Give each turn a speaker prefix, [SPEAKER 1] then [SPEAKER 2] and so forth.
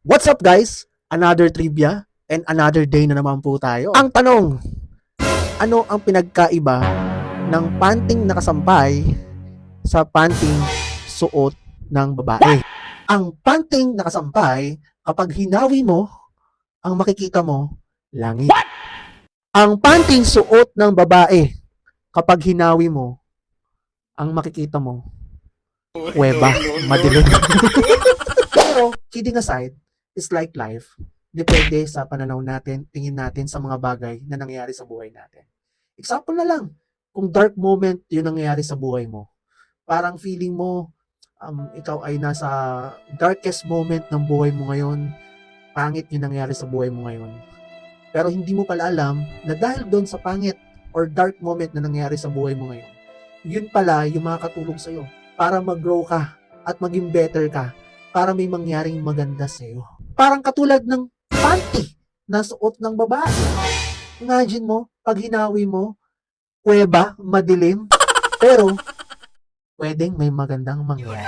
[SPEAKER 1] What's up guys? Another trivia and another day na naman po tayo. Ang tanong, ano ang pinagkaiba ng panting nakasampay sa panting suot ng babae? Ang panting nakasampay, kapag hinawi mo, ang makikita mo, langit. Ang panting suot ng babae, kapag hinawi mo, ang makikita mo, kuweba, madilim. Pero, kidding aside, is like life. Depende sa pananaw natin, tingin natin sa mga bagay na nangyayari sa buhay natin. Example na lang, kung dark moment yung nangyayari sa buhay mo, parang feeling mo, ikaw ay nasa darkest moment ng buhay mo ngayon, pangit yung nangyayari sa buhay mo ngayon. Pero hindi mo pala alam na dahil doon sa pangit or dark moment na nangyayari sa buhay mo ngayon, yun pala yung makakatulong sa'yo para mag-grow ka at maging better ka para may mangyaring maganda sa'yo. Parang katulad ng panty na suot ng babae. Imagine mo, pag hinawi mo, kuweba, madilim, pero pwedeng may magandang mangyari.